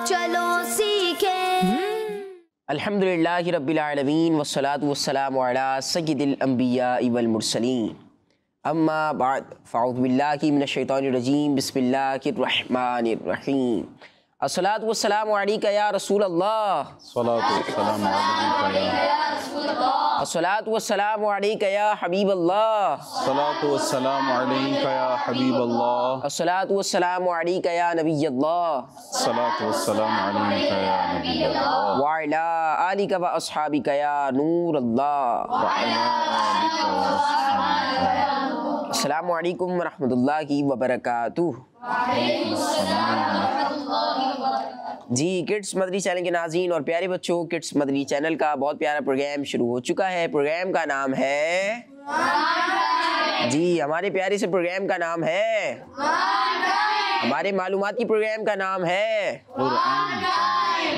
चलो सीखें। अल्हम्दुलिल्लाहि रब्बिल आलमीन वस्सलातु वस्सलामु अला सय्यिदिल अंबिया वल मुरसलीन अम्मा बाद फ़अऊज़ु बिल्लाहि मिनश शैतानिर रजीम बिस्मिल्लाहिर रहमानिर रहीम। अस्सलातु वस्सलामु अलैका या रसूल अल्लाह, अस्सलातु वस्सलामु अलैका या हबीब अल्लाह, सलातु वस्सलामु अलैका या हबीब अल्लाह, अस्सलातु वस्सलामु अलैका या नबी अल्लाह, सलातु वस्सलामु अलैका या नबी अल्लाह, व अला आलिका व अस्हाबिका या नूर अल्लाह। व अला आलिका व अस्हाबिका। अस्सलामु अलैकुम व रहमतुल्लाहि व बरकातुहू। जी किड्स मदरी चैनल के नाज़रीन और प्यारे बच्चों, किड्स मदरी चैनल का बहुत प्यारा प्रोग्राम शुरू हो चुका है। प्रोग्राम का नाम है जी, हमारे प्यारे से प्रोग्राम का नाम है, हमारे मालूमाती प्रोग्राम का नाम है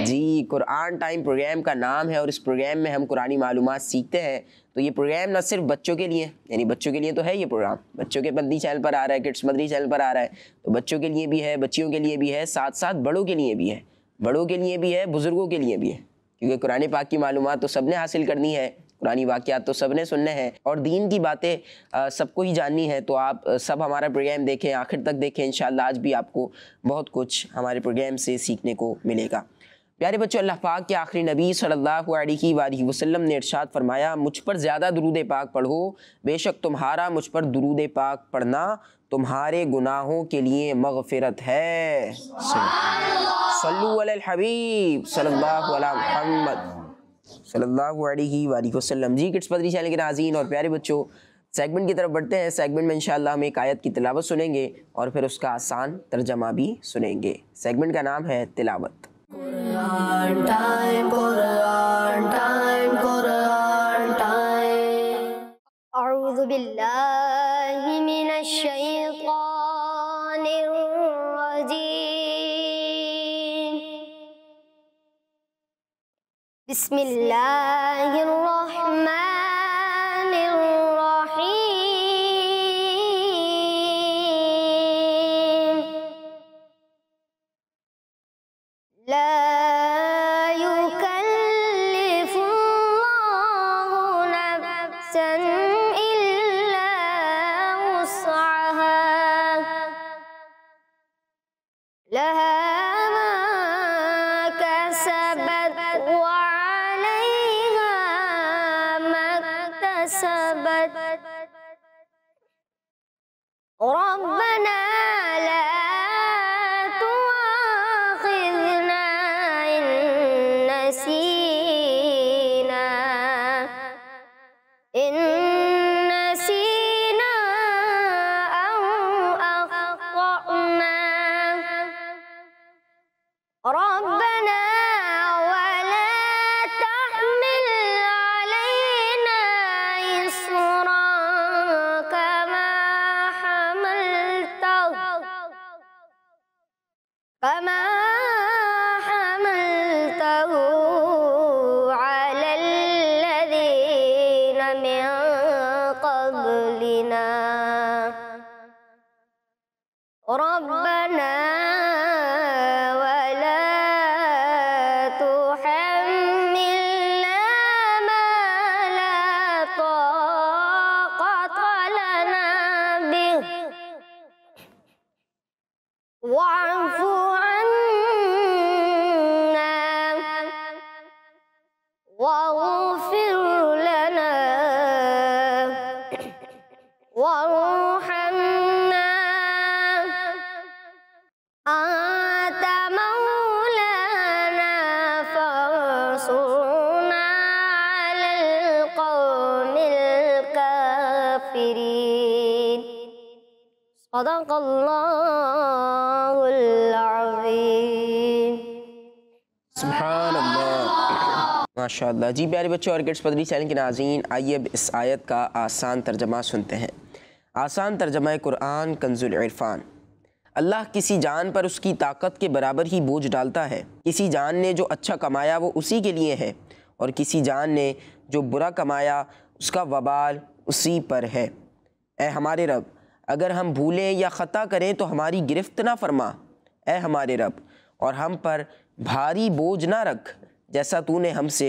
जी, कुरान टाइम प्रोग्राम का नाम है। और इस प्रोग्राम में हम कुरानी मालूमात सीखते हैं। तो ये प्रोग्राम न सिर्फ बच्चों के लिए, यानी बच्चों के लिए तो है ये प्रोग्राम, बच्चों के मदनी चैनल पर आ रहा है, किड्स मदनी चैनल पर आ रहा है, तो बच्चों के लिए भी है, बच्चियों के लिए भी है, साथ साथ बड़ों के लिए भी है, बड़ों के लिए भी है, बुज़ुर्गों के लिए भी है। क्योंकि कुरान पाक की मालूमात तो सबने हासिल करनी है, कुरानी वाक़यात तो सबने सुनने हैं और दीन की बातें सबको ही जाननी है। तो आप सब हमारा प्रोग्राम देखें, आखिर तक देखें। इंशाअल्लाह आज भी आपको बहुत कुछ हमारे प्रोग्राम से सीखने को मिलेगा। प्यारे बच्चों, अल्लाह पाक के आखिरी नबी सल्लल्लाहु अलैहि वसल्लम ने इरशाद फरमाया, मुझ पर ज़्यादा दुरूद पाक पढ़ो, बेशक तुम्हारा मुझ पर दुरूद पाक पढ़ना तुम्हारे गुनाहों के लिए मग़फ़िरत है। सल्लु अलल हबीब सल्लल्लाहु अला मुहम्मद सल्लल्लाहु अलैहि वसल्लम। जी किड्स मदरी चैनल के नाज़रीन और प्यारे बच्चों, सेगमेंट की तरफ बढ़ते हैं। सेगमेंट में इंशाअल्लाह हम एक आयत की तिलावत सुनेंगे और फिर उसका आसान तर्जमा भी सुनेंगे। सेगमेंट का नाम है तिलावत। Quran time, Quran time, Quran time. अऊज़ु बिल्लाहि मिनश शैतानिर रजीम। बिस्मिल्लाहिर रहमानिर रहीम। ला युकल्लिफुल्लाहु नफ्सन इल्ला वुस्अहा, लहा मा कसबत व अलैहा मक्तसबत। रब्बना ला तुआखिज़ना इन नसीना औ अख़्तअना। रब्बना वला तहमिल अलैना इस्रन कमा हमलतहु अलल लज़ीना मिन क़ब्लिना। रब्बना वला तुहम्मिलना मा ला ताक़त लना बिहि वअफ़ु अन्ना वग़फ़िर लना वरहमना अंत मौलाना फ़ंसुरना अलल क़ौमिल काफ़िरीन। सदक़ल्लाहुल अज़ीम। सुभानअल्लाह, माशाअल्लाह। जी प्यारे बच्चों और किड्स मदरी चैनल के नाज़रीन, आइए अब इस आयत का आसान तर्जमा सुनते हैं। आसान तर्जमा कुरान कंजुल इरफान। अल्लाह किसी जान पर उसकी ताकत के बराबर ही बोझ डालता है। किसी जान ने जो अच्छा कमाया वो उसी के लिए है और किसी जान ने जो बुरा कमाया उसका वबाल उसी पर है। ए हमारे रब, अगर हम भूलें या ख़ता करें तो हमारी गिरफ्त ना फरमा। ए हमारे रब, और हम पर भारी बोझ ना रख जैसा तूने हमसे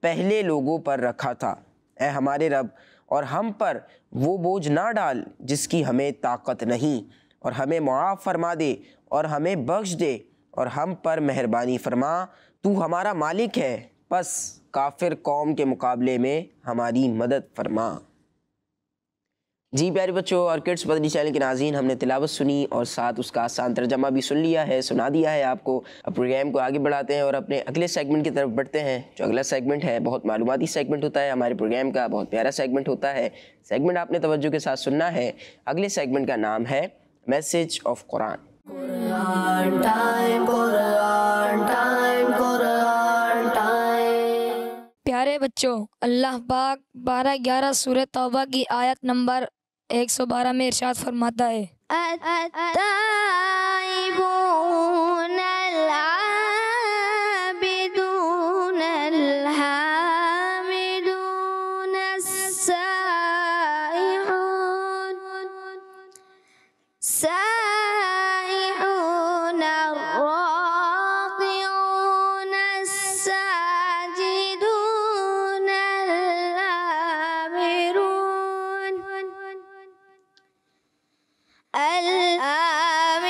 पहले लोगों पर रखा था। ऐ हमारे रब, और हम पर वो बोझ ना डाल जिसकी हमें ताकत नहीं, और हमें मुआफ़ फरमा दे और हमें बख्श दे और हम पर मेहरबानी फरमा। तू हमारा मालिक है, बस काफिर कौम के मुकाबले में हमारी मदद फरमा। जी प्यारे बच्चों और किड्स मदनी चैनल के नाज़रीन, हमने तिलावत सुनी और साथ उसका आसान तर्जमा भी सुन लिया है, सुना दिया है आपको। अब प्रोग्राम को आगे बढ़ाते हैं और अपने अगले सेगमेंट की तरफ बढ़ते हैं। जो अगला सेगमेंट है बहुत मालूमाती सेगमेंट होता है हमारे प्रोग्राम का, बहुत प्यारा सेगमेंट होता है। सेगमेंट आपने तवज्जो के साथ सुनना है। अगले सेगमेंट का नाम है मैसेज ऑफ कुरान। प्यारे बच्चों, अल्लाह पाक 12-11 सूरह तौबा की आयत नंबर 112 में इरशाद फरमाता है, अत्ताइबून अल-आबिदून अल-हामिदून अस्साइऊन अर्राकिऊन अस्साजिदून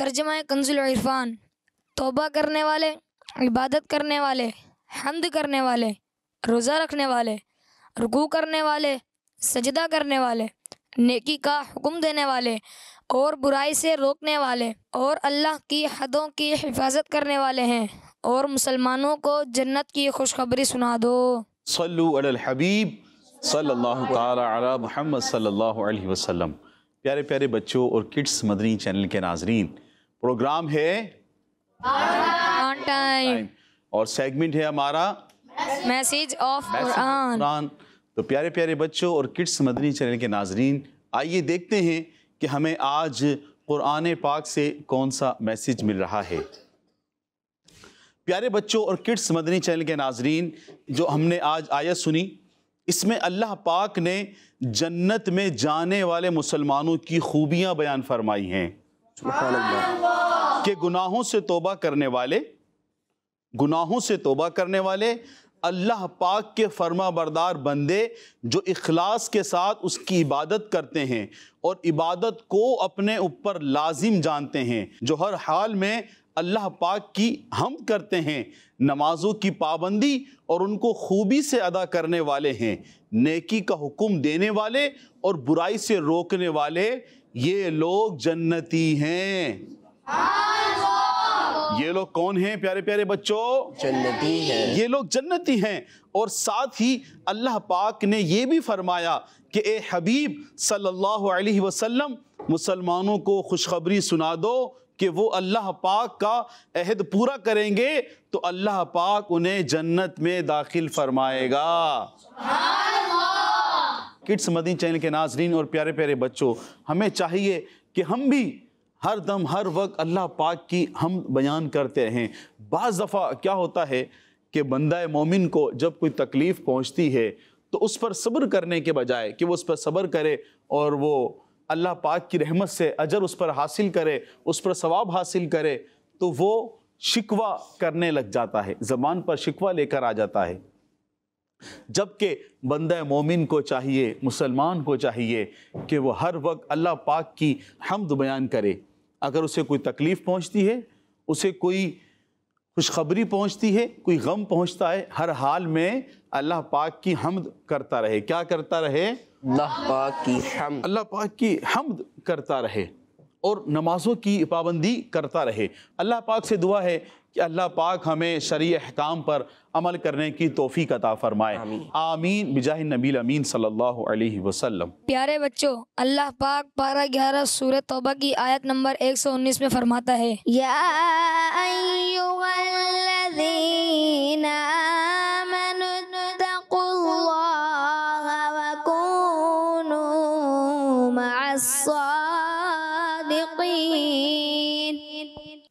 तर्जुमा कंजुल इरफान। तौबा करने वाले, इबादत करने वाले, हम्द करने वाले, रोज़ा रखने वाले, रुकू करने वाले, सजदा करने वाले, नेकी का हुक्म देने वाले और बुराई से रोकने वाले और अल्लाह की हदों की हिफाजत करने वाले हैं, और मुसलमानों को जन्नत की खुशखबरी सुना दो। सल्लु अलल हबीब सल्लल्लाहु ताला अला मुहम्मद सल्लल्लाहु अलैहि वसल्लम। प्यारे प्यारे बच्चों और किड्स मदनी चैनल के नाजरीन, प्रोग्राम है ऑन टाइम और सेगमेंट है हमारा message of message Quran. Quran. तो प्यारे प्यारे बच्चों और किड्स मदनी चैनल के नाजरीन, आइए देखते हैं कि हमें आज कुरान पाक से कौन सा मैसेज मिल रहा है। प्यारे बच्चों और किड्स मदनी चैनल के नाजरीन, जो हमने आज आयत सुनी, इसमें अल्लाह पाक ने जन्नत में जाने वाले मुसलमानों की खूबियाँ बयान फरमाई हैं। सुभान अल्लाह। कि गुनाहों से तौबा करने वाले अल्लाह पाक के फर्मा बरदार बंदे जो इखलास के साथ उसकी इबादत करते हैं और इबादत को अपने ऊपर लाजिम जानते हैं, जो हर हाल में अल्लाह पाक की हम्द करते हैं, नमाजों की पाबंदी और उनको खूबी से अदा करने वाले हैं, नेकी का हुक्म देने वाले और बुराई से रोकने वाले, ये लोग जन्नती हैं। ये लोग कौन हैं प्यारे प्यारे बच्चों? जन्नती हैं। ये लोग जन्नती हैं। और साथ ही अल्लाह पाक ने ये भी फरमाया कि ए हबीब सल्लल्लाहु अलैहि वसल्लम, मुसलमानों को खुशखबरी सुना दो कि वो अल्लाह पाक का अहद पूरा करेंगे तो अल्लाह पाक उन्हें जन्नत में दाखिल फरमाएगा। किड्स मदनी चैनल के नाजरीन और प्यारे प्यारे बच्चों, हमें चाहिए कि हम भी हर दम हर वक्त अल्लाह पाक की हम बयान करते रहें। बाज़ दफ़ा क्या होता है कि बंदा मोमिन को जब कोई तकलीफ़ पहुंचती है तो उस पर सब्र करने के बजाय कि वो उस पर सब्र करे और वो अल्लाह पाक की रहमत से अजर उस पर हासिल करे, उस पर सवाब हासिल करे, तो वो शिकवा करने लग जाता है, ज़बान पर शिकवा लेकर आ जाता है। जबकि बंदा मोमिन को चाहिए, मुसलमान को चाहिए कि वो हर वक्त अल्लाह पाक की हम्द बयान करे। अगर उसे कोई तकलीफ़ पहुंचती है, उसे कोई खुशखबरी पहुंचती है, कोई गम पहुंचता है, हर हाल में अल्लाह पाक की हम्द करता रहे। क्या करता रहे? अल्लाह पाक की हम्द। अल्लाह पाक की हम्द करता रहे और नमाजों की पाबंदी करता रहे। अल्लाह पाक से दुआ है कि अल्लाह पाक हमें शरीय अहकाम पर अमल करने की तौफीक अता फरमाए। आमीन बिजाहि नबील अमीन सल्लल्लाहु अलैहि वसल्लम। प्यारे बच्चों, अल्लाह पाक 12-11 सूरह तौबा की आयत नंबर 119 में फरमाता है, या अय्युहल्लज़ीना आमनुत्तक़ुल्लाह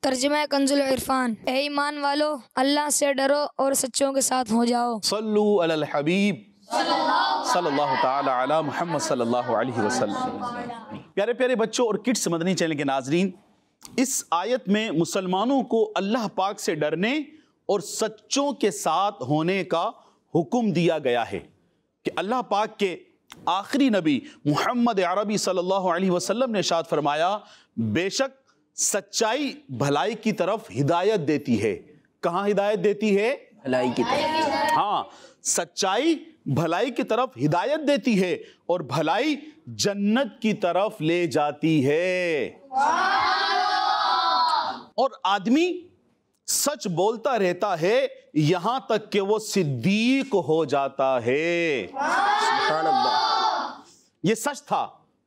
तर्जुमा कंजुल इरफान। ए ईमान वालो, अल्लाह से डरो और सच्चों के साथ हो जाओ। सल्लु अलल हबीब सल्लल्लाहु ताला अला मुहम्मद सल्लल्लाहु अलैहि वसल्लम। प्यारे प्यारे बच्चों और किड्स मदनी चैनल के नाजरीन, इस आयत में मुसलमानों को अल्लाह पाक से डरने और सच्चों के साथ होने का हुक्म दिया गया है कि अल्लाह पाक के आखिरी नबी मुहम्मद अरबी सल्लल्लाहु अलैहि वसल्लम ने इरशाद फरमाया, बेशक सच्चाई भलाई की तरफ हिदायत देती है। कहाँ हिदायत देती है? भलाई की तरफ। हाँ, सच्चाई भलाई की तरफ हिदायत देती है और भलाई जन्नत की तरफ ले जाती है। और आदमी सच बोलता रहता है यहां तक कि वो सिद्दीक हो जाता है। सुभान अल्लाह। ये सच था।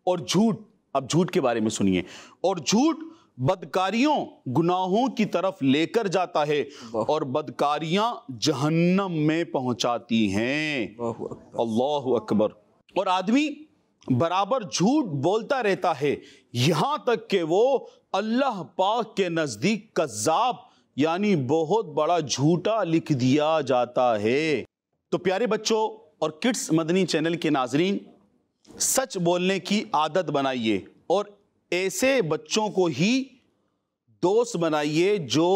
और झूठ, अब झूठ के बारे में सुनिए। और झूठ बदकारियों गुनाहों की तरफ लेकर जाता है और बदकारियां जहन्नम में पहुंचाती हैं। अल्लाहु अकबर। और आदमी बराबर झूठ बोलता रहता है यहां तक कि वो अल्लाह पाक के नजदीक कज़्ज़ाब यानी बहुत बड़ा झूठा लिख दिया जाता है। तो प्यारे बच्चों और किड्स मदनी चैनल के नाजरीन, सच बोलने की आदत बनाइए और ऐसे बच्चों को ही दोस्त बनाइए जो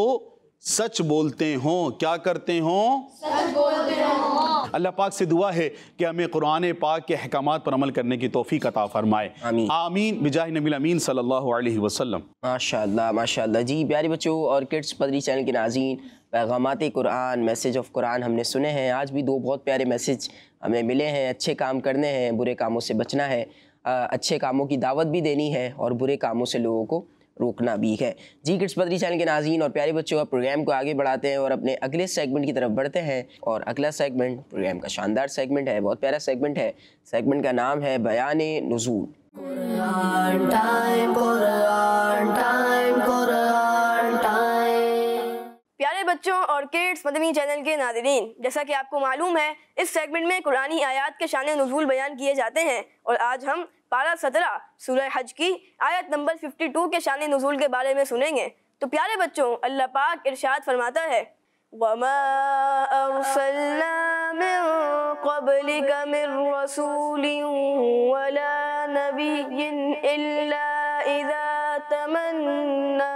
सच बोलते हों। क्या करते हों? सच बोलते हों। अल्लाह पाक से दुआ है कि हमें कुरान पाक के अहकामात पर अमल करने की तौफीक अता फरमाए। आमीन आमीन बिजाह नबी अमीन सल्लल्लाहु अलैहि वसल्लम। माशाअल्लाह माशाअल्लाह। जी प्यारे बच्चों और किड्स मदनी चैनल के नाज़रीन, पैगामात कुरान, मैसेज ऑफ कुरान हमने सुने हैं। आज भी दो बहुत प्यारे मैसेज हमें मिले हैं। अच्छे काम करने हैं, बुरे कामों से बचना है, अच्छे कामों की दावत भी देनी है और बुरे कामों से लोगों को रोकना भी है। जी किड्स मदनी चैनल के नाज़रीन और प्यारे बच्चों, अब प्रोग्राम को आगे बढ़ाते हैं और अपने अगले सेगमेंट की तरफ बढ़ते हैं। और अगला सेगमेंट प्रोग्राम का शानदार सेगमेंट है, बहुत प्यारा सेगमेंट है। सेगमेंट का नाम है बयाने नुज़ूल। Quran time, Quran time, Quran time. प्यारे बच्चों और किड्स मदनी चैनल के नाज़रीन, जैसा कि आपको मालूम है इस सेगमेंट में कुरानी आयात के शान नुज़ूल बयान किए जाते हैं। और आज हम पारा 17 सूरह हज की आयत नंबर 52 के शान नुज़ूल के बारे में सुनेंगे। तो प्यारे बच्चों, अल्लाह पाक इरशाद फरमाता है, वमा अरसलना मिन क़ब्लिका मिन रसूलिन वला नबिय्यिन इल्ला इज़ा तमन्ना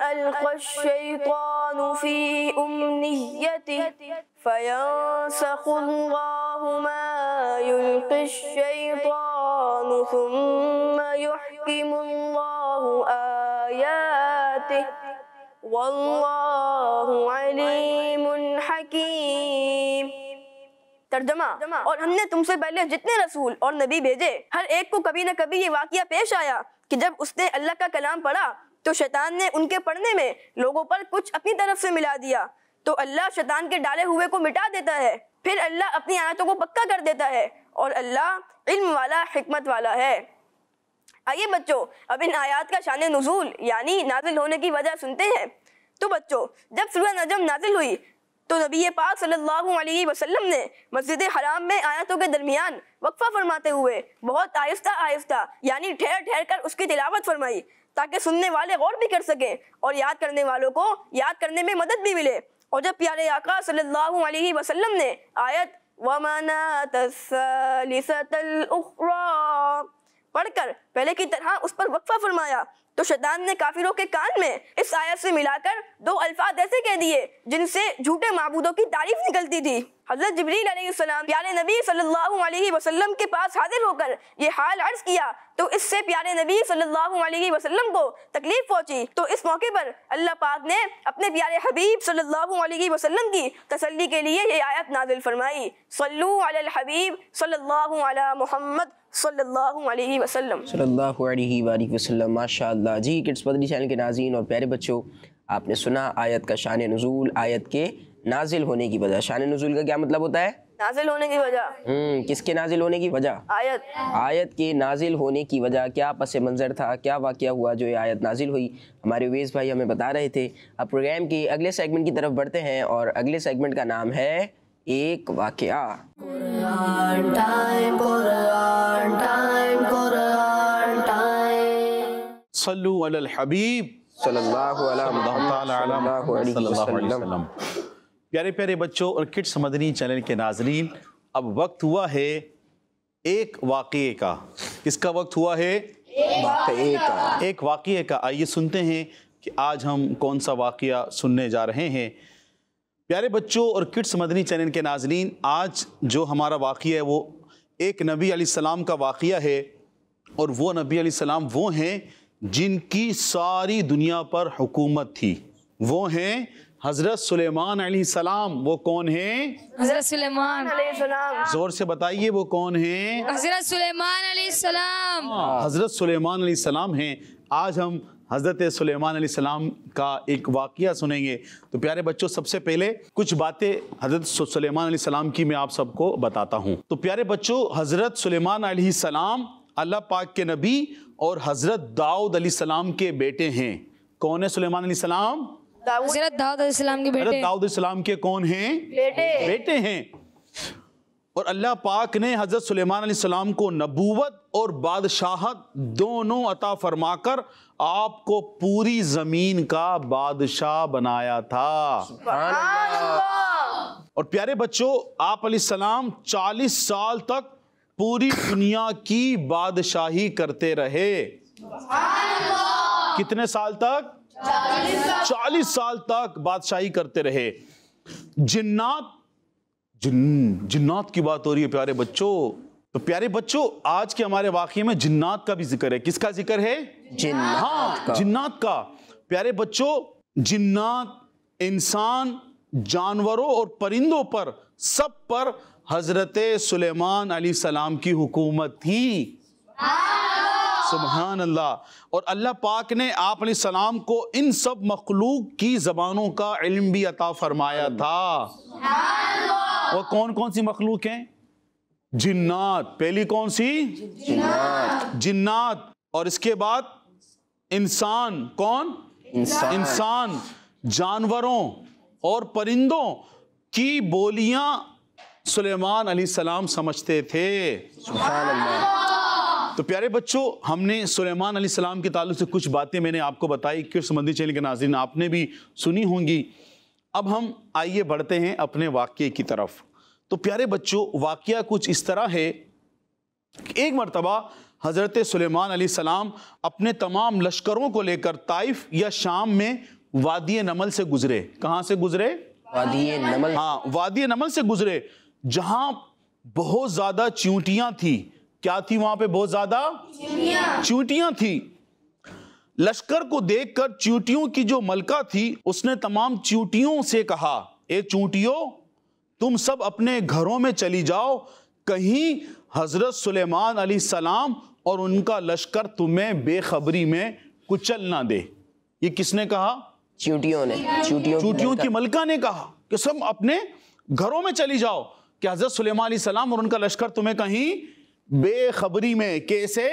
अलक़ा शैतानु फ़ी उम्निय्यतिही फयंसख़ुल्लाहु मा युल्क़ि शैतानु सुम्मा युहकिमुल्लाहु आयातिही वल्लाहु अलीमुन हकीम। तर्जुमा, और हमने तुमसे पहले जितने रसूल और नबी भेजे, हर एक को कभी न कभी ये वाक़या पेश आया कि जब उसने अल्लाह का कलाम पढ़ा तो शैतान ने उनके पढ़ने में लोगों पर कुछ अपनी तरफ से मिला दिया। तो अल्लाह शैतान के डाले हुए को मिटा देता है, फिर अल्लाह अपनी आयतों को पक्का कर देता है और अल्लाह इल्म वाला, हिकमत वाला है। आइए बच्चों, अब इन आयात का शान नुज़ूल यानी नाजिल होने की वजह सुनते हैं। तो बच्चों, जब सूरह नजम नाजिल हुई तो नबी पाक सल्लल्लाहु अलैहि वसल्लम ने मस्जिद हराम में आयतों के दरमियान वक्फा फरमाते हुए बहुत आहिस्ता आहिस्ता यानी ठहर ठहर कर उसकी तिलावत फरमाई, ताकि सुनने वाले गौर भी कर सकें और याद करने वालों को याद करने में मदद भी मिले। और जब प्यारे आका सल्लल्लाहु अलैहि वसल्लम ने आयत वमनातस्सालिसतल उखरा पढ़कर पहले की तरह उस पर वक्फा फरमाया तो शैतान ने काफिरों के कान में इस आयत से मिलाकर दो अल्फाज ऐसे कह दिए जिनसे झूठे माबूदों की तारीफ निकलती थी। हज़रत जिब्रील अलैहिस्सलाम प्यारे नबी सल्लल्लाहु अलैहि वसल्लम के पास हाजिर होकर ये हाल अर्ज किया तो इससे प्यारे नबी सल्लल्लाहु अलैहि वसल्लम को तकलीफ पहुंची। तो इस मौके पर अल्लाह पाक ने अपने प्यारे हबीब सल्लल्लाहु अलैहि वसल्लम की तसल्ली के लिए ये आयत नाजिल फरमाई, सल्लू अलल हबीब सल्लल्लाहु अला मुहम्मद सल्लल्लाहु अलैहि वसल्लम। सल्लल्लाहु अलैहि वसल्लम। माशाअल्लाह। जी किड्स मदनी चैनल के नाज़रीन और प्यारे बच्चों, आपने सुना आयत का शान नुज़ूल, आयत के नाजिल होने की वजह। शान नुज़ूल का क्या मतलब होता है? नाजिल होने की वजह। किसके नाजिल होने की वजह? आयत के नाजिल होने की वजह। क्या पस मंज़र था, क्या वाक़या हुआ जो ये आयत नाजिल हुई, हमारे उवैस भाई हमें बता रहे थे। अब प्रोग्राम के अगले सेगमेंट की तरफ बढ़ते हैं और अगले सेगमेंट का नाम है एक वाक़या। Quran time, Quran time, Quran time. सल्लु अलल हबीब सल्लल्लाहु अलैहि वसल्लम। प्यारे प्यारे बच्चों और किड्स मदनी चैनल के नाजरीन, अब वक्त हुआ है एक वाक़ये का। किसका वक्त हुआ है? एक वाक़ये का। आइए सुनते हैं कि आज हम कौन सा वाक़या सुनने जा रहे हैं। प्यारे बच्चों और किड्स मदनी चैनल के नाजरीन, आज जो हमारा वाक़या है वो एक नबी अलैहिस्सलाम का वाक़या है, और वो नबी अलैहिस्सलाम वो हैं जिनकी सारी दुनिया पर हुकूमत थी। वो हैं हज़रत सुलेमान अलैहिस्सलाम। वो कौन हैं? हजरत सुलेमान अलैहिस्सलाम। जोर से बताइए, वो कौन हैं? हजरत सुलेमान अलैहिस्सलाम। हज़रत सुलेमान अलैहिस्सलाम हैं। आज हम हज़रत सुलेमान अलैहिस्सलाम का एक वाक़या सुनेंगे। तो प्यारे बच्चों, सबसे पहले कुछ बातें हज़रत सुलेमान अलैहिस्सलाम की मैं आप सबको बताता हूँ। तो प्यारे बच्चों, हज़रत सुलेमान अलैहिस्सलाम अल्लाह पाक के नबी और हज़रत दाऊद अलैहिस्सलाम के बेटे हैं। कौन है सुलेमान अलैहिस्सलाम? हजरत दाऊद अलैहिस्सलाम के हज़रत बेटे। दाऊद अलैहिस्सलाम के कौन हैं? बेटे हैं। और अल्लाह पाक ने हज़रत सुलेमान अलैहिस्सलाम को नबूवत और बादशाहत दोनों अता फरमाकर आपको पूरी ज़मीन का बादशाह बनाया था। और प्यारे बच्चों, आप अलैहिस्सलाम 40 साल तक पूरी दुनिया की बादशाही करते रहे। कितने साल तक? 40 साल तक बादशाही करते रहे। जिन्नात की बात हो रही है प्यारे बच्चों। तो प्यारे बच्चों, आज के हमारे वाक़ये में जिन्नात का भी जिक्र है। किसका जिक्र है? जिन्नात का। प्यारे बच्चों, जिन्नात, इंसान, जानवरों और परिंदों पर, सब पर हजरत सुलेमान अलैहिस्सलाम की हुकूमत थी। सुभान अल्लाह। और अल्लाह पाक ने आप अलैहिस्सलाम को इन सब मखलूक की जबानों का इल्म भी अता फरमाया था। वो कौन कौन सी मखलूक हैं? जिन्नात। पहली कौन सी? जिन्नात। और इसके बाद इंसान। कौन? इंसान। जानवरों और परिंदों की बोलियां सुलेमान अलैहिस्सलाम समझते थे। सुभान अल्लाह। तो प्यारे बच्चों, हमने सुलेमान अलैहिस्सलाम के ताल्लुक से कुछ बातें मैंने आपको बताई। किड्स मदनी चैनल के नाज़रीन, आपने भी सुनी होंगी। अब हम आइए बढ़ते हैं अपने वाक़ये की तरफ। तो प्यारे बच्चों, वाक़या कुछ इस तरह है कि एक मरतबा हज़रत सुलेमान अलैहिस्सलाम अपने तमाम लश्करों को लेकर ताइफ या शाम में वादी नमल से गुजरे। कहाँ से गुजरे? वादी नमल। हाँ, वादी नमल से गुजरे, जहां बहुत ज्यादा चींटियां थी। क्या थी वहां पे? बहुत ज्यादा चींटियां थी। लश्कर को देखकर चींटियों की जो मलका थी, उसने तमाम चींटियों से कहा, ए चींटियों, तुम सब अपने घरों में चली जाओ, कहीं हजरत सुलेमान अलैहिस्सलाम और उनका लश्कर तुम्हें बेखबरी में कुचल ना दे। ये किसने कहा? चींटियों ने। चींटियों की मलका ने कहा कि सब अपने घरों में चली जाओ कि हजरत सुलेमान अलैहिस्सलाम और उनका लश्कर तुम्हें कहीं बेखबरी में। कैसे?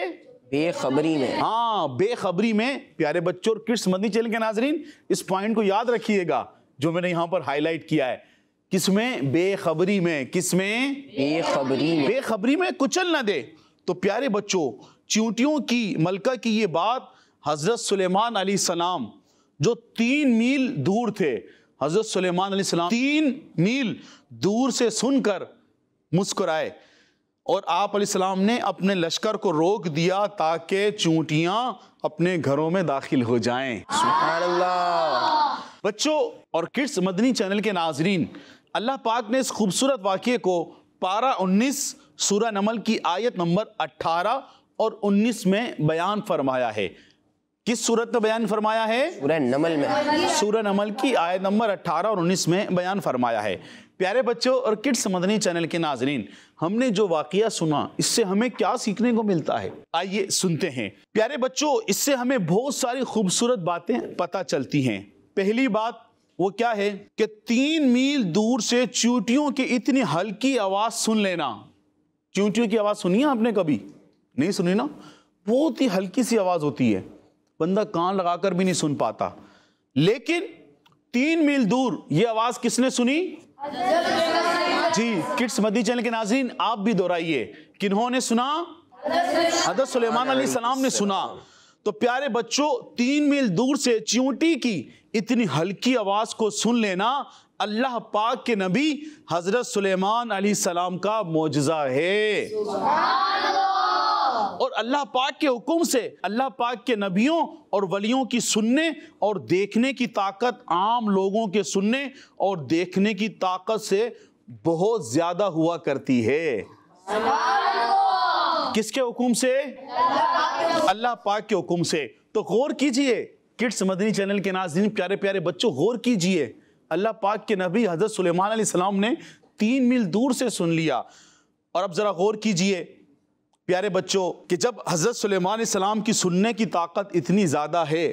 बेखबरी में। हाँ, बेखबरी में। प्यारे बच्चों और किड्स मदनी चैनल के नाजरीन, इस पॉइंट को याद रखिएगा जो मैंने यहां पर हाईलाइट किया है। किसमें? बेखबरी में। किसमें? बेखबरी में। बेखबरी में कुचल ना दे। तो प्यारे बच्चों, चींटियों की मलका की ये बात हजरत सुलेमान अलैहिस्सलाम जो 3 मील दूर थे, हजरत सुलेमान अलैहिस्सलाम 3 मील दूर से सुनकर मुस्कुराए और आप अलैहिस्सलाम ने अपने लश्कर को रोक दिया ताकि चींटियां अपने घरों में दाखिल हो जाएं। सुभान अल्लाह। बच्चों और किड्स मदनी चैनल के नाजरीन, अल्लाह पाक ने इस खूबसूरत वाक़ये को पारा 19 सूरह नमल की आयत नंबर 18 और 19 में बयान फरमाया है। किस सूरत में बयान फरमाया है? सूरह नमल में। सूरह नमल की आयत नंबर 18 और 19 में बयान फरमाया है। प्यारे बच्चों और किड्स मदनी चैनल के नाजरीन, हमने जो वाक़या सुना, इससे हमें क्या सीखने को मिलता है? आइए सुनते हैं। प्यारे बच्चों, इससे हमें बहुत सारी खूबसूरत बातें पता चलती हैं। पहली बात वो क्या है कि 3 मील दूर से चींटियों की इतनी हल्की आवाज सुन लेना। चींटियों की आवाज सुनी है आपने कभी? नहीं सुनी ना? बहुत ही हल्की सी आवाज होती है, बंदा कान लगाकर भी नहीं सुन पाता। लेकिन 3 मील दूर ये आवाज किसने सुनी? जी, किड्स मदनी चैनल के नाज़रीन, आप भी दोहराइए, किन्होंने सुना? हज़रत सुलेमान अलैहिस्सलाम ने सुना। तो प्यारे बच्चों 3 मील दूर से चींटी की इतनी हल्की आवाज को सुन लेना अल्लाह पाक के नबी हजरत सुलेमान अलैहिस्सलाम का मोजज़ा है। और अल्लाह पाक के हुक्म से अल्लाह पाक के नबियों और वलियों की सुनने और देखने की ताकत आम लोगों के सुनने और देखने की ताकत से बहुत ज्यादा हुआ करती है। किसके हुक्म से? अल्लाह पाक के हुक्म से। तो गौर कीजिए किड्स मदनी चैनल के नाज़रीन, प्यारे प्यारे बच्चों, गौर कीजिए अल्लाह पाक के नबी हजरत सुलेमान अलैहिस्सलाम ने 3 मील दूर से सुन लिया। और अब जरा गौर कीजिए प्यारे बच्चों कि जब हजरत सुलेमान अलैहिस्सलाम की सुनने की ताकत इतनी ज़्यादा है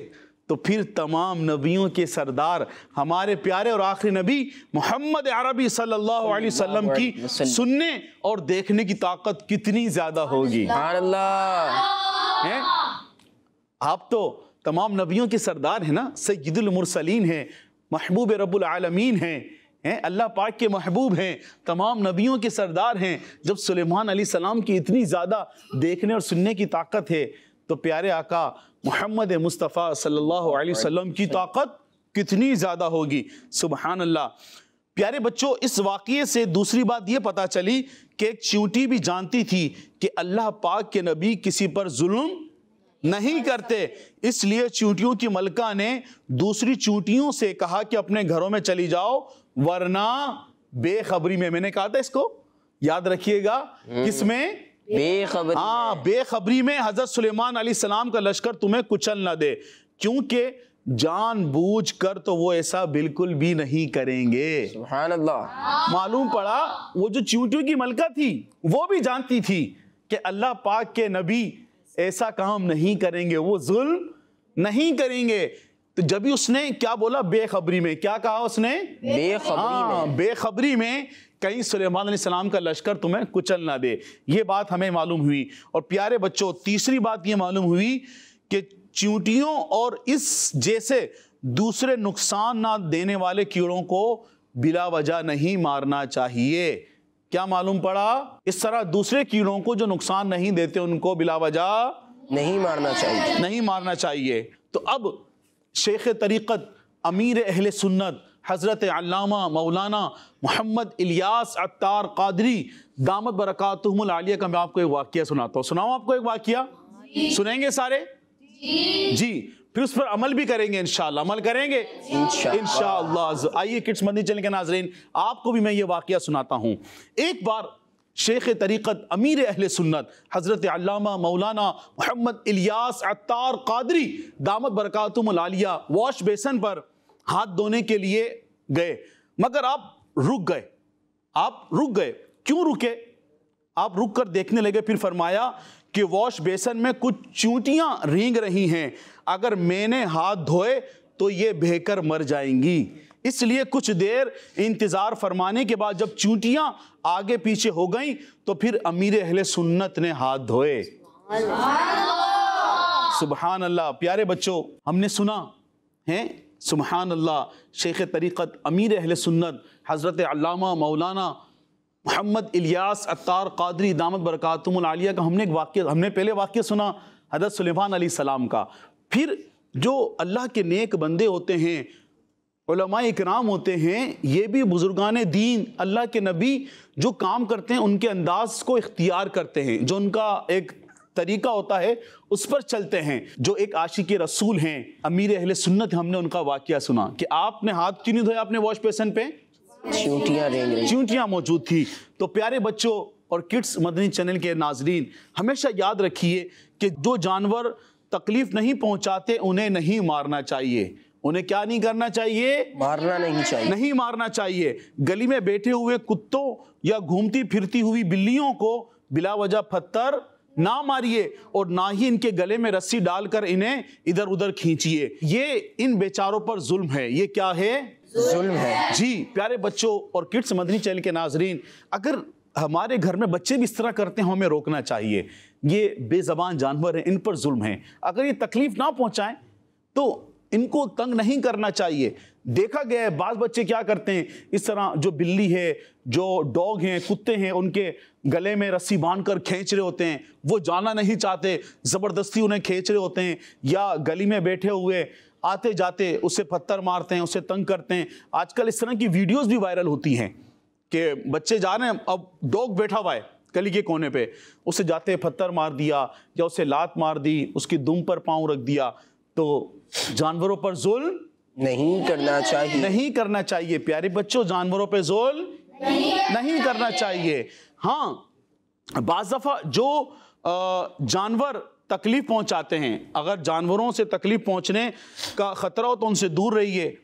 तो फिर तमाम नबियों के सरदार हमारे प्यारे और आखिरी नबी मोहम्मद अरबी सल्लल्लाहु अलैहि वसल्लम की सुनने और देखने की ताकत कितनी ज़्यादा होगी। सुभान अल्लाह। हैं? आप तो तमाम नबियों के सरदार हैं ना, सय्यदुल मुरसलीन हैं, महबूब रब्बुल आलमीन हैं, अल्लाह पाक के महबूब हैं, तमाम नबियों के सरदार हैं। जब सुलेमान अलैहिस्सलाम की इतनी ज़्यादा देखने और सुनने की ताकत है तो प्यारे आका मोहम्मद मुस्तफ़ा सल्लल्लाहु अलैहि वसल्लम की ताकत कितनी ज़्यादा होगी। सुभान अल्लाह। प्यारे बच्चों, इस वाक़ये से दूसरी बात ये पता चली कि एक चींटी भी जानती थी कि अल्लाह पाक के नबी किसी पर जुल्म नहीं करते, इसलिए चींटियों की मलका ने दूसरी चींटियों से कहा कि अपने घरों में चली जाओ, वरना बेखबरी में, मैंने कहा था इसको याद रखिएगा, किसमें? बेखबरी। हाँ, बेखबरी में हजरत सुलेमान अलैहिस्सलाम का लश्कर तुम्हें कुचल ना दे, क्योंकि जानबूझ कर तो वो ऐसा बिल्कुल भी नहीं करेंगे। सुभान अल्लाह। मालूम पड़ा वो जो चींटियों की मलका थी वो भी जानती थी कि अल्लाह पाक के नबी ऐसा काम नहीं करेंगे, वो जुल्म नहीं करेंगे। तो जब भी उसने क्या बोला? बेखबरी में। क्या कहा उसने? बेखबरी में। बेखबरी में कहीं सुलेमान अलैहिस्सलाम का लश्कर तुम्हें कुचल ना दे। ये बात हमें मालूम हुई। और प्यारे बच्चों, तीसरी बात ये मालूम हुई कि चींटियों और इस जैसे दूसरे नुकसान ना देने वाले कीड़ों को बिला वजह नहीं मारना चाहिए। क्या मालूम पड़ा? इस तरह दूसरे कीड़ों को जो नुकसान नहीं देते उनको बिला वजह नहीं मारना चाहिए, नहीं मारना चाहिए। तो अब शेख तरीक़त अमीर अहले सुन्नत हज़रत अल्लामा मौलाना मोहम्मद इलियास अत्तार क़ादरी दामत बरकातुहुमुल आलिया का मैं आपको एक वाक़या सुनाता हूँ। सुनाऊँ आपको एक वाक़या? सुनेंगे सारे? जी। फिर उस पर अमल भी करेंगे इंशाअल्लाह। अमल करेंगे इंशाअल्लाह। आइए किड्स मदनी चैनल के नाज़रीन, आपको भी मैं ये वाक़या सुनाता हूँ। एक बार शेख तरीक़त अमीर अहले सुन्नत हज़रत अल्लामा मौलाना मोहम्मद इलियास अत्तार क़ादरी दामत बरकातुहुमुल आलिया वॉश बेसन पर हाथ धोने के लिए गए, मगर आप रुक गए। आप रुक गए। क्यों रुके? आप रुक कर देखने लगे। फिर फरमाया कि वॉश बेसन में कुछ चींटियां रेंग रही हैं, अगर मैंने हाथ धोए तो ये बहकर मर जाएंगी। इसलिए कुछ देर इंतजार फरमाने के बाद जब चींटियां आगे पीछे हो गईं तो फिर अमीर अहले सुन्नत ने हाथ धोए। सुभान अल्लाह। प्यारे बच्चों, हमने सुना है, सुभान अल्लाह, शेख तरीक़त अमीर अहले सुन्नत हज़रत अल्लामा मौलाना मोहम्मद इलियास अत्तार क़ादरी दामत बरकातुहुमुल आलिया का हमने पहले वाक़या सुना हज़रत सुलेमान अलैहिस्सलाम का। फिर जो अल्लाह के नेक बंदे होते हैं, उलमा इकराम होते हैं, ये भी बुजुर्गान दीन अल्लाह के नबी जो काम करते हैं उनके अंदाज को इख्तियार करते हैं, जो उनका एक तरीका होता है उस पर चलते हैं। जो एक आशिक रसूल हैं, अमीर अहले सुन्नत, हमने उनका वाक़या सुना कि आपने हाथ क्यों नहीं धोया अपने वॉश बेसन पे? चींटियां मौजूद थी। तो प्यारे बच्चों और किड्स मदनी चैनल के नाजरीन, हमेशा याद रखिए कि जो जानवर तकलीफ नहीं पहुंचाते उन्हें नहीं मारना चाहिए। उन्हें क्या नहीं करना चाहिए? मारना नहीं चाहिए। नहीं मारना चाहिए। गली में बैठे हुए कुत्तों या घूमती फिरती हुई बिल्लियों को बिला वजह पत्थर ना मारिए और ना ही इनके गले में रस्सी डालकर इन्हें इधर उधर खींचिए। ये इन बेचारों पर जुल्म है। ये क्या है? जुल्म है। जी। प्यारे बच्चों और किड्स मदनी चैनल के नाजरीन, अगर हमारे घर में बच्चे भी इस तरह करते हैं हमें रोकना चाहिए। ये बेज़बान जानवर हैं, इन पर जुल्म है। अगर ये तकलीफ ना पहुंचाएं तो इनको तंग नहीं करना चाहिए। देखा गया है बाज बच्चे क्या करते हैं, इस तरह जो बिल्ली है, जो डॉग हैं, कुत्ते हैं, उनके गले में रस्सी बांधकर खींच रहे होते हैं, वो जाना नहीं चाहते, ज़बरदस्ती उन्हें खींच रहे होते हैं, या गली में बैठे हुए आते जाते उससे पत्थर मारते हैं, उससे तंग करते हैं। आजकल इस तरह की वीडियोस भी वायरल होती हैं कि बच्चे जा रहे हैं, अब डॉग बैठा हुआ है गली के कोने पे, उससे जाते पत्थर मार दिया या उससे लात मार दी, उसकी दुम पर पाँव रख दिया। तो जानवरों पर जुल्म नहीं करना चाहिए, नहीं करना चाहिए प्यारे बच्चों, जानवरों पे जुल्म नहीं करना चाहिए। हाँ, बाज़ दफ़ा जो जानवर तकलीफ पहुंचाते हैं, अगर जानवरों से तकलीफ पहुंचने का खतरा हो तो उनसे दूर रहिए।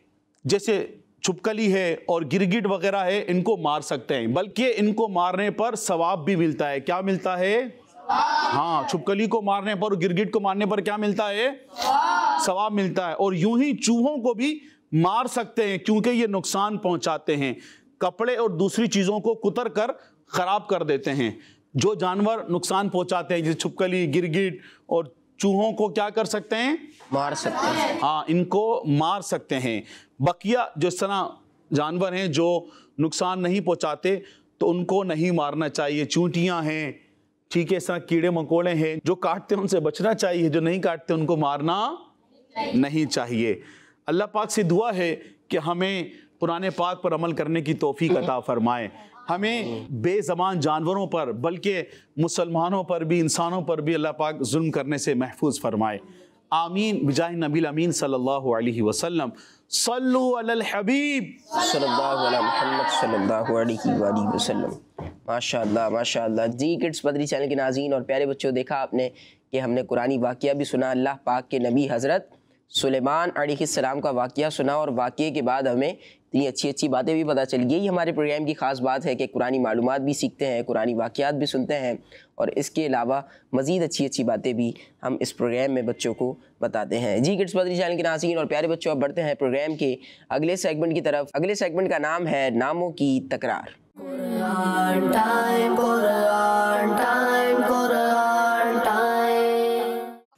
जैसे छुपकली है और गिरगिट वगैरह है, इनको मार सकते हैं, बल्कि इनको मारने पर सवाब भी मिलता है। क्या मिलता है? हाँ, छुपकली को मारने पर और गिरगिट को मारने पर क्या मिलता है? सवाब मिलता है। और यूं ही चूहों को भी मार सकते हैं क्योंकि ये नुकसान पहुंचाते हैं, कपड़े और दूसरी चीजों को कुतर कर खराब कर देते हैं। जो जानवर नुकसान पहुंचाते हैं जैसे छुपकली, गिरगिट और चूहों को क्या कर सकते हैं? मार सकते हैं। हाँ, इनको मार सकते हैं। बकिया जो इस तरह जानवर हैं जो नुकसान नहीं पहुंचाते तो उनको नहीं मारना चाहिए। चूंटियां हैं, ठीक है, इस तरह कीड़े मकोड़े हैं, जो काटते हैं उनसे बचना चाहिए, जो नहीं काटते उनको मारना नहीं चाहिए। अल्लाह पाक से दुआ है कि हमें कुरान पाक पर अमल करने की तौफीक अता फरमाए, हमें बेज़बान जानवरों पर बल्कि मुसलमानों पर भी, इंसानों पर भी अल्लाह पाक जुल्म करने से महफूज फरमाए। आमीन बिजाह नबील अमीन सल्लल्लाहु अलैहि वसल्लम। सल्लु अलल हबीब सल्लल्लाहु अला मुहम्मद सल्लल्लाहु अलैहि वसल्लम। माशाअल्लाह माशाअल्लाह। जी किड्स मदरी चैनल के नाज़रीन और प्यारे बच्चों, देखा आपने कि हमने कुरानी वाक़या भी सुना, अल्लाह पाक के नबी हज़रत सुलेमान अलैहिस्सलाम का वाक़या सुना, और वाक़ये के बाद हमें इतनी अच्छी अच्छी बातें भी पता चली। यही हमारे प्रोग्राम की ख़ास बात है कि कुरानी मालूमात भी सीखते हैं, कुरानी वाक़यात भी सुनते हैं, और इसके अलावा मज़ीद अच्छी अच्छी बातें भी हम इस प्रोग्राम में बच्चों को बताते हैं। जी किड्स मदरी चैनल के नाज़रीन और प्यारे बच्चों, अब बढ़ते हैं प्रोग्राम के अगले सेगमेंट की तरफ। अगले सेगमेंट का नाम है नामों की तकरार। Quran time, Quran time, Quran time.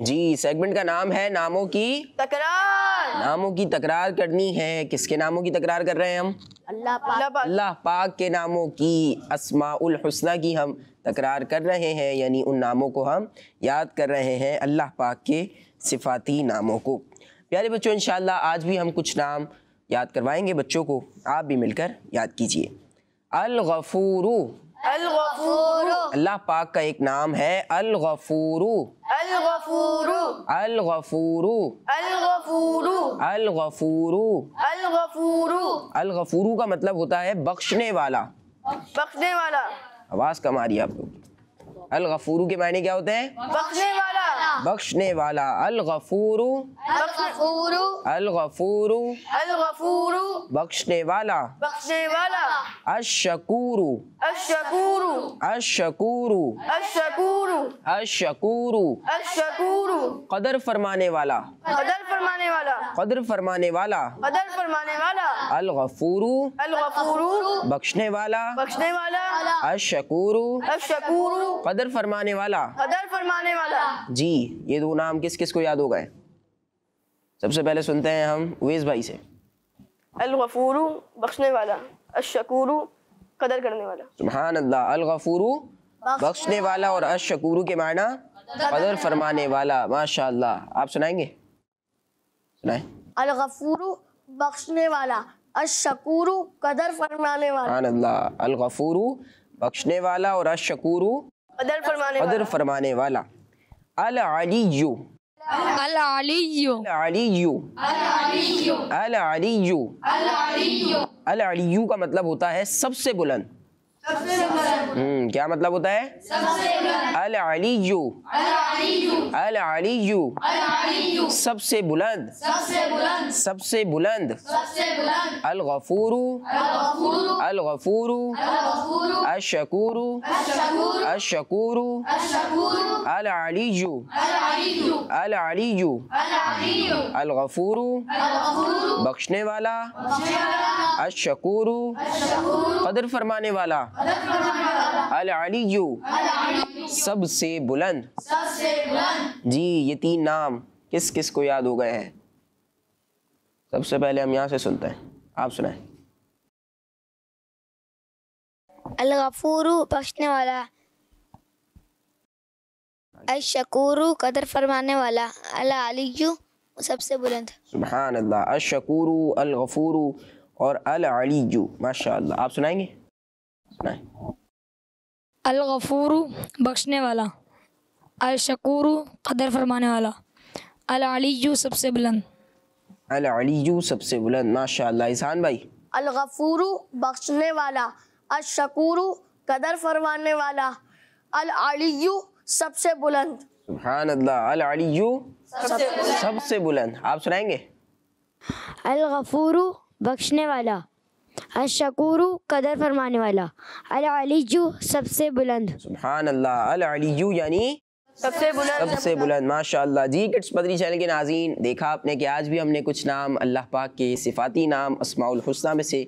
जी, सेगमेंट का नाम है नामों की तकरार। नामों की तकरार करनी है। किसके नामों की तकरार कर रहे हैं हम? अल्लाह पाक के नामों की, अस्माउल हुस्ना की हम तकरार कर रहे हैं, यानी उन नामों को हम याद कर रहे हैं, अल्लाह पाक के सिफाती नामों को। प्यारे बच्चों, इंशाअल्लाह आज भी हम कुछ नाम याद करवाएंगे बच्चों को, आप भी मिलकर याद कीजिए। अल-गफूरू, अल-गफूरू, अल्लाह पाक का एक नाम है अल-गफूरू। अल-गफूरू, अल-गफूरू, अल-गफूरू, अल-गफूरू। अल-गफूरू, अल-गफूरू का मतलब होता है बख्शने वाला। बख्शने वाला, आवाज़ कम आ रही है आप लोग। अल-गफूरू के मायने क्या होते हैं? बख्शने वाला, बख्शने वाला। अल-गफूरू, अल-गफूरू, अल-गफूरू, अल-गफूरू, बख्शने वाला। बख्शने वाला, अश-शकूरू, अश-शकूरू, अश-शकूरू, अश-शकूरू, अश-शकूरू। अश-शकूरू, कदर फरमाने वाला, कदर फरमाने वाला, कदर फरमाने वाला। कदर फरमाने वाला, अल-गफूरू, अल-गफूरू, बख्शने वाला। बख्शने वाला, अश-शकूरू, अश-शकूरू, कदर फरमाने वाला। कदर फरमाने वाला। जी, ये दो नाम किस किस को याद हो गए? सबसे पहले सुनते हैं हम उवैस भाई से। अल-गफूरू बख्शने वाला, अश-शकूरू कदर करने वाला। सुभान अल्लाह। अल-गफूरू बख्शने वाला और अश-शकूरू के मायना कदर फरमाने वाला। माशाअल्लाह। आप सुनाएंगे? सुनाएं। अल-गफूरू बख्शने वाला, अश-शकूरू कदर फरमाने वाला। सुभान अल्लाह। अल-गफूरू बख्शने वाला और अश-शकूरू कदर फरमाने कदर वाला। फरमाने वाला। अल-अलिय्यु, अल-अलिय्यु, अल-अलिय्यु, अल-अलिय्यु, अल-अलिय्यु का मतलब होता है सबसे बुलंद। क्या मतलब होता है? अल-अलिय्यु, अल-अलिय्यु, सबसे बुलंद, सबसे बुलंद। अल-गफूरू, अल-गफूरू, अश-शकूरू, अश-शकूरू, अल-अलिय्यु, अल-अलिय्यु, अल-गफूरू बख्शने वाला, अश-शकूरू कदर फरमाने वाला, अल-अलिय्यु सबसे बुलंद। जी, ये तीन नाम किस किस को याद हो गए हैं? सबसे पहले हम यहाँ से सुनते हैं, आप सुनाएं। अल गफूरू बख्शने वाला, अल शकूरू कदर फरमाने वाला, अल अलिय्यू सबसे बुलंद। सुभान अल्लाह। अश-शकूरू, अल गफूरू और अल अलिय्यू, माशाअल्लाह। आप सुनाएंगे? सुनाएं। अल गफूरू बख्शने वाला, अल शकूरू कदर फरमाने वाला, अल अलिय्यू सबसे बुलंद। अल अलिय्यू सबसे बुलंद, माशाअल्लाह। इसान भाई? अल गफूरू बख्शने वाला, अल शकूरू कदर फरमाने वाला, अल अलिय्यू सबसे बुलंद। सुभान अल्लाह। अल अलिय्यू सबसे बुलंद। आप सुनाएंगे? अल गफूरू बख्शने वाला, अल शकूरू कदर फरमाने वाला, अल अलिय्यू सबसे बुलंद। सुभान अल्लाह। अल अलिय्यू यानी सबसे बुलंद, माशाअल्लाह। जी किड्स मदनी चैनल के नाज़रीन, देखा आपने कि आज भी हमने कुछ नाम अल्लाह पाक के सिफाती नाम अस्माउल हुस्ना में से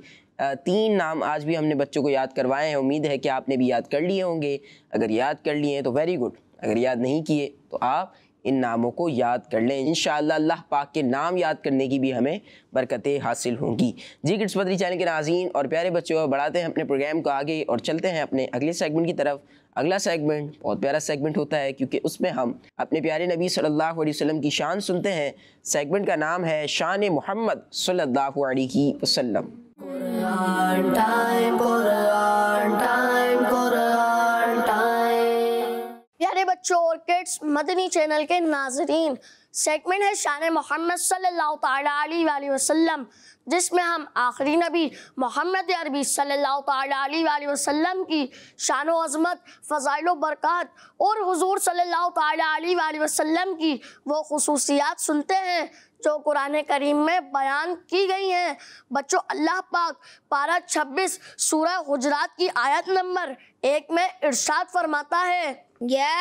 3 नाम आज भी हमने बच्चों को याद करवाए हैं। उम्मीद है कि आपने भी याद कर लिए होंगे। अगर याद कर लिए हैं तो वेरी गुड, अगर याद नहीं किए तो आप इन नामों को याद कर लें। इंशाअल्लाह अल्लाह पाक के नाम याद करने की भी हमें बरकतें हासिल होंगी। जी किड्स मदनी चैनल के नाज़रीन और प्यारे बच्चों, बढ़ाते हैं अपने प्रोग्राम को आगे और चलते हैं अपने अगले सेगमेंट की तरफ। अगला सेगमेंट बहुत प्यारा सेगमेंट होता है क्योंकि उसमें हम अपने प्यारे नबी सल्लल्लाहु अलैहि वसल्लम की शान सुनते हैं। सेगमेंट का नाम है शान मोहम्मद सल्लल्लाहु अलैहि वसल्लम। Quran time, Quran time, Quran time. प्यारे बच्चों और किड्स मदनी चैनल के नाजरीन, सेगमेंट है शान मोहम्मद सल्लल्लाहु ताला अलैहि वसल्लम, जिसमें हम आखिरी नबी मोहम्मद अरबी सल्लल्लाहु ताला अलैहि वसल्लम की शान व अज़मत, फ़ज़ाइल व बरक़ात और हुज़ूर सल्लल्लाहु ताला अलैहि वसल्लम की वो खुसूसियात सुनते हैं जो कुरान करीम में बयान की गई हैं। बच्चों, अल्लाह पाक पारा 26 सूरह हुजरात की आयत नंबर 1 में इरशाद फरमाता है, या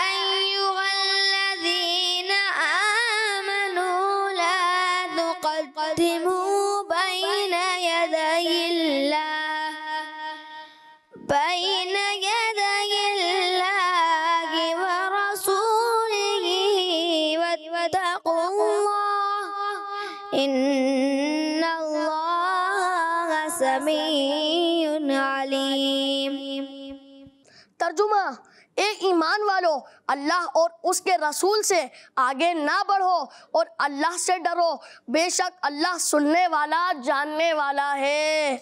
अय्युहल्लज़ीना आमनू ला तुक़द्दिमू बैना यदयिल्लाहि व रसूलिही वत्तक़ुल्लाह इन्नल्लाह समीउन अलीम। तर्जुमा, ए ईमान वालो, अल्लाह और उसके रसूल से आगे ना बढ़ो और अल्लाह से डरो, बेशक अल्लाह सुनने वाला जानने वाला है।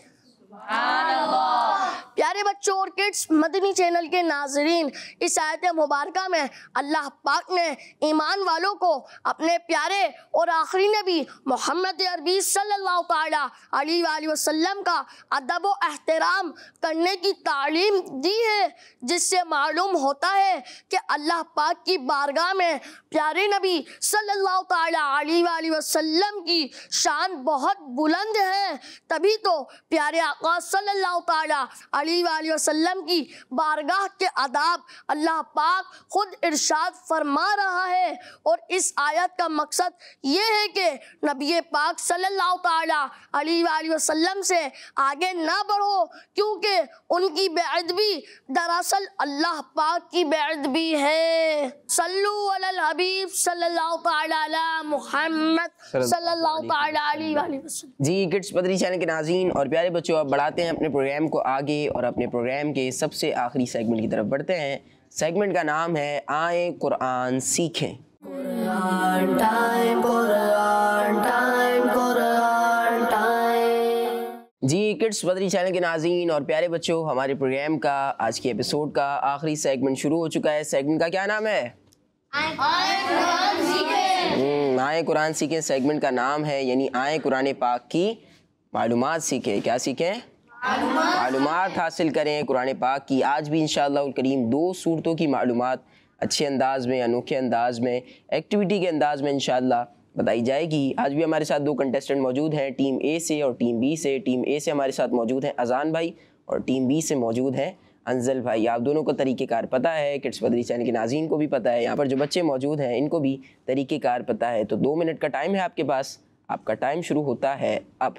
प्यारे बच्चों और किड्स मदनी चैनल के नाजरीन, इस आयत मुबारका में अल्लाह पाक ने ईमान वालों को अपने प्यारे और आखिरी नबी मोहम्मद अरबी सल्लल्लाहु ताला अलैहि वसल्लम का अदब व एहतराम करने की तालीम दी है, जिससे मालूम होता है कि अल्लाह पाक की बारगाह में प्यारे नबी सल्लल्लाहु ताला अलैहि वसल्लम की शान बहुत बुलंद है। तभी तो प्यारे आका सल्लल्लाहु ताला अलैहि वसल्लम की बारगाह के आदाब अल्लाह पाक खुद इरशाद फरमा रहा है। और इस आयत का मकसद ये है कि नबी पाक सल्लल्लाहु ताला अलैहि वसल्लम से आगे ना बढ़ो, क्योंकि उनकी बेअदबी दरअसल अल्लाह पाक की बेअदबी है। सल्लु अलल हबीब सल्लल्लाहु ताला अला मुहम्मद सल्लल्लाहु ताला अलैहि वसल्लम। जी किड्स मदनी चैनल के नाज़रीन और प्यारे बच्चों, अब बढ़ाते हैं अपने प्रोग्राम को आगे और अपने प्रोग्राम के सबसे आखिरी सेगमेंट की तरफ बढ़ते हैं। सेगमेंट का नाम है आए कुरान सीखें। Quran time, Quran time, Quran time. जी किड्स मदनी चैनल के नाज़रीन और प्यारे बच्चों, हमारे प्रोग्राम का आज के एपिसोड का आखिरी सेगमेंट शुरू हो चुका है। सेगमेंट का क्या नाम है? आए कुरान सीखें सेगमेंट का नाम है, यानी आए कुरान पाक की मालूमात सीखें। क्या सीखें? मालूमात हासिल करें कुरान पाक की। आज भी इंशाअल्लाह करीम 2 सूरतों की मालूमात अच्छे अंदाज में, अनोखे अंदाज में, एक्टिविटी के अंदाज में इंशाअल्लाह बताई जाएगी। आज भी हमारे साथ 2 कंटेस्टेंट मौजूद हैं, टीम ए से और टीम बी से। टीम ए से हमारे साथ मौजूद हैं अजान भाई और टीम बी से मौजूद हैं अंजल भाई। आप दोनों को तरीक़ेकार पता है, किड्स मदनी चैनल के नाज़रीन को भी पता है, यहाँ पर जो बच्चे मौजूद हैं इनको भी तरीक़ेकार पता है। तो 2 मिनट का टाइम है आपके पास, आपका टाइम शुरू होता है अब।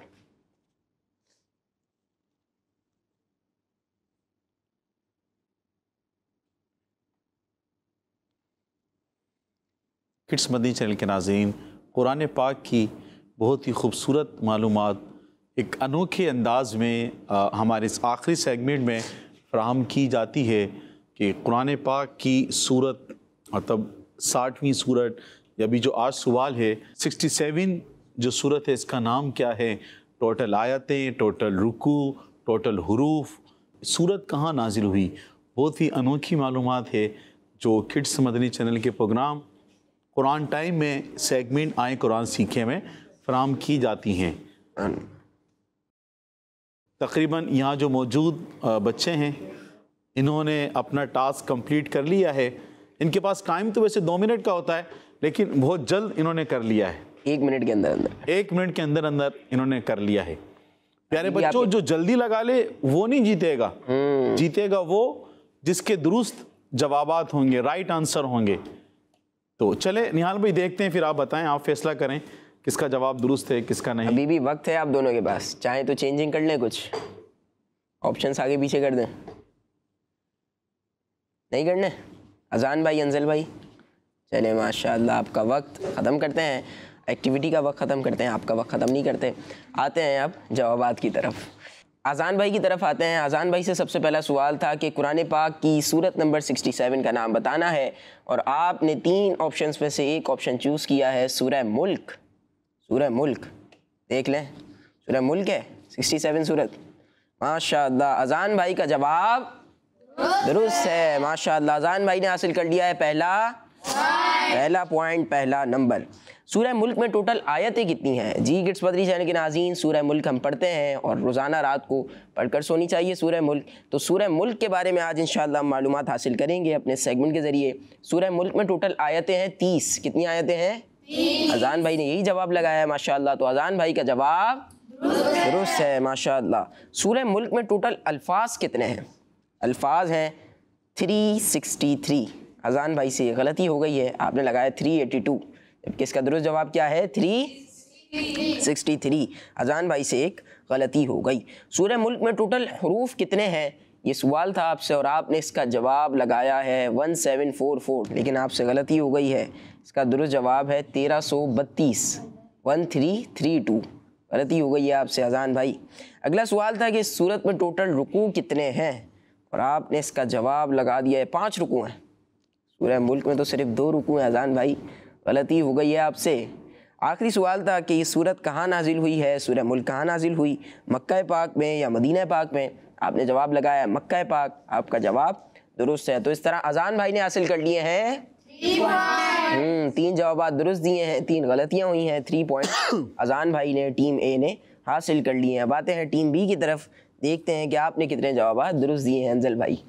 किड्स मदनी चैनल के नाज़रीन, कुरान पाक की बहुत ही खूबसूरत मालूमात एक अनोखे अंदाज में हमारे इस आखिरी सेगमेंट में फ़राहम की जाती है कि कुरान पाक की सूरत मतलब 60वीं सूरत या भी जो आज सवाल है 67 जो सूरत है इसका नाम क्या है, टोटल आयतें, टोटल रुकू, टोटल हुरूफ, सूरत कहाँ नाजिल हुई। बहुत ही अनोखी मालूमात है जो किड्स मदनी चैनल के प्रोग्राम कुरान टाइम में सेगमेंट आए कुरान सीखे में फराहम की जाती हैं। तकरीबन यहाँ जो मौजूद बच्चे हैं इन्होंने अपना टास्क कंप्लीट कर लिया है। इनके पास टाइम तो वैसे 2 मिनट का होता है लेकिन बहुत जल्द इन्होंने कर लिया है। 1 मिनट के अंदर 1 मिनट के अंदर इन्होंने कर लिया है। प्यारे बच्चों, जो जल्दी लगा ले वो नहीं जीतेगा, जीतेगा वो जिसके दुरुस्त जवाबात होंगे, राइट आंसर होंगे। तो चले निहाल भाई देखते हैं, फिर आप बताएं, आप फैसला करें किसका जवाब दुरुस्त है किसका नहीं। अभी भी वक्त है आप दोनों के पास, चाहे तो चेंजिंग कर लें, कुछ ऑप्शंस आगे पीछे कर दें। नहीं करने? अजान भाई, अंजल भाई, चले माशाल्लाह आपका वक्त ख़त्म करते हैं, एक्टिविटी का वक्त ख़त्म करते हैं, आपका वक्त ख़त्म नहीं करते। आते हैं अब जवाबात की तरफ। अजान भाई की तरफ आते हैं। अजान भाई से सबसे पहला सवाल था कि कुरान पाक की सूरत नंबर 67 का नाम बताना है और आपने 3 ऑप्शंस में से एक ऑप्शन चूज़ किया है सूरह मुल्क। सूरह मुल्क देख लें, सूरह मुल्क है 67 सूरत। माशाअल्लाह अजान भाई का जवाब दुरुस्त है। माशाअल्लाह अजान भाई ने हासिल कर लिया है पहला पॉइंट, पहला नंबर। सूरह मुल्क में टोटल आयतें कितनी हैं? जी किड्स मदनी चैनल के नाज़रीन, सूरह मुल्क हम पढ़ते हैं और रोज़ाना रात को पढ़कर सोनी चाहिए सूरह मुल्क। तो सूरह मुल्क के बारे में आज इंशाअल्लाह हम मालूमात हासिल करेंगे अपने सेगमेंट के ज़रिए। सूरह मुल्क में टोटल आयतें हैं 30। कितनी आयतें हैं? अजान भाई ने यही जवाब लगाया है माशाअल्लाह। तो अजान भाई का जवाब दुरुस्त है माशाअल्लाह। सूरह मुल्क में टोटल अल्फाज कितने हैं? अल्फाज हैं 363। अजान भाई से गलती हो गई है, आपने लगाया 382, जबकि इसका दुरुस्त जवाब क्या है 363। अजान भाई से एक गलती हो गई। सूरह मुल्क में टोटल हरूफ कितने हैं? ये सवाल था आपसे और आपने इसका जवाब लगाया है 1744, लेकिन आपसे गलती हो गई है। इसका दुरुस्त जवाब है 1332, 1332। गलती हो गई है आपसे अजान भाई। अगला सवाल था कि इस सूरत में टोटल रुकू कितने हैं और आपने इसका जवाब लगा दिया है 5 रुकू हैं। सूरह मुल्क में तो सिर्फ 2 रुकू हैं अजान भाई, गलती हो गई है आपसे। आखिरी सवाल था कि ये सूरत कहाँ नाजिल हुई है, सूरह मुल्क कहाँ नाजिल हुई, मक्का पाक में या मदीना पाक में? आपने जवाब लगाया मक्का पाक, आपका जवाब दुरुस्त है। तो इस तरह अजान भाई ने हासिल कर लिए हैं 3 जवाब दुरुस्त दिए हैं, 3 गलतियाँ हुई हैं। 3 पॉइंट अजान भाई ने, टीम ए ने हासिल कर लिए हैं। अब आते हैं टीम बी की तरफ, देखते हैं कि आपने कितने जवाब दुरुस्त दिए हैं। अंजल भाई,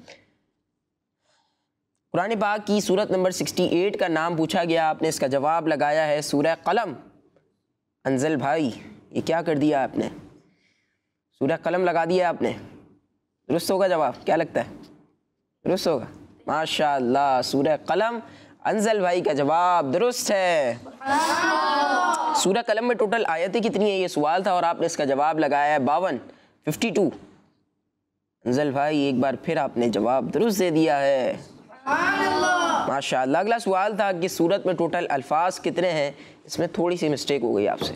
कुरान पाक की सूरत नंबर 68 का नाम पूछा गया, आपने इसका जवाब लगाया है सूरह कलम। अंजल भाई ये क्या कर दिया आपने, सूरह कलम लगा दिया आपने। दुरुस्त होगा जवाब, क्या लगता है दुरुस्त होगा? माशाअल्लाह सूरह कलम, अंजल भाई का जवाब दुरुस्त है। सूरह कलम में टोटल आयतें कितनी है ये सवाल था और आपने इसका जवाब लगाया है 52। अंजल भाई एक बार फिर आपने जवाब दुरुस्त दे दिया है माशाअल्लाह। अगला सवाल था कि सूरत में टोटल अल्फाज कितने हैं, इसमें थोड़ी सी मिस्टेक हो गई आपसे।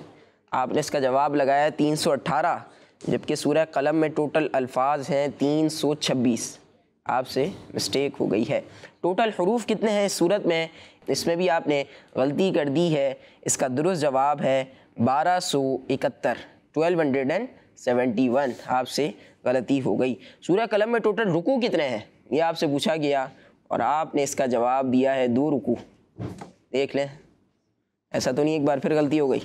आपने इसका जवाब लगाया 318, जबकि सूरह कलम में टोटल अल्फाज हैं 326। आपसे मिस्टेक हो गई है। टोटल हरूफ कितने हैं इस सूरत में, इसमें भी आपने गलती कर दी है। इसका दुरुस्त जवाब है 1271, 1271। आपसे गलती हो गई। सूरह कलम में टोटल रुकू कितने हैं ये आपसे पूछा गया और आपने इसका जवाब दिया है 2 रुकू। देख लें, ऐसा तो नहीं एक बार फिर गलती हो गई?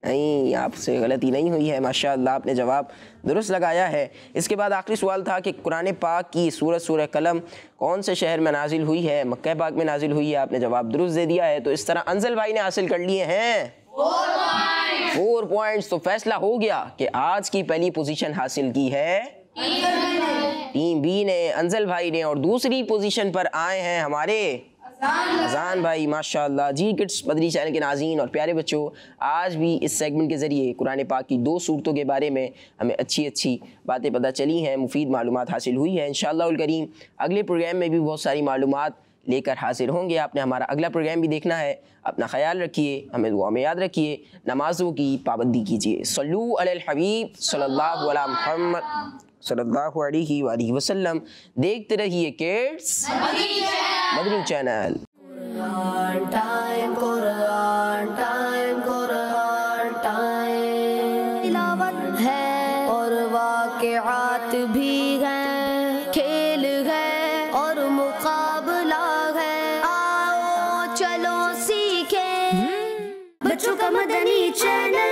नहीं, आपसे गलती नहीं हुई है माशाअल्लाह, आपने जवाब दुरुस्त लगाया है। इसके बाद आखिरी सवाल था कि कुरान पाक की सूरत सूरह कलम कौन से शहर में नाजिल हुई है? मक्का पाक में नाजिल हुई है। आपने जवाब दुरुस्त दे दिया है। तो इस तरह अंजल भाई ने हासिल कर लिए हैं 4 पॉइंट्स। तो फैसला हो गया कि आज की पहली पोजीशन हासिल की है टीम बी ने, अंजल भाई ने, और दूसरी पोजीशन पर आए हैं हमारे अजान भाई माशाअल्लाह। जी किड्स मदनी चैनल के नाज़रीन और प्यारे बच्चों, आज भी इस सेगमेंट के ज़रिए कुरान पाक की 2 सूरतों के बारे में हमें अच्छी बातें पता चली हैं, मुफीद मालूमात हासिल हुई है। इंशाअल्लाह उल करीम अगले प्रोग्राम में भी बहुत सारी मालूमात लेकर हाजिर होंगे। आपने हमारा अगला प्रोग्राम भी देखना है। अपना ख्याल रखिए, हमें दुआ में याद रखिए, नमाज़ों की पाबंदी कीजिए। सल्लू अलल हबीब सल्लल्लाहु अला मुहम्मद सल्लल्लाहु अलैहि वसल्लम। देखते रहिए kids Madani channel. Quran time, Quran time, Quran time। तिलावत है और वाक़िआत भी है, खेल है और मुकाबला है। आओ चलो सीखें बच्चों का मदनी चैनल।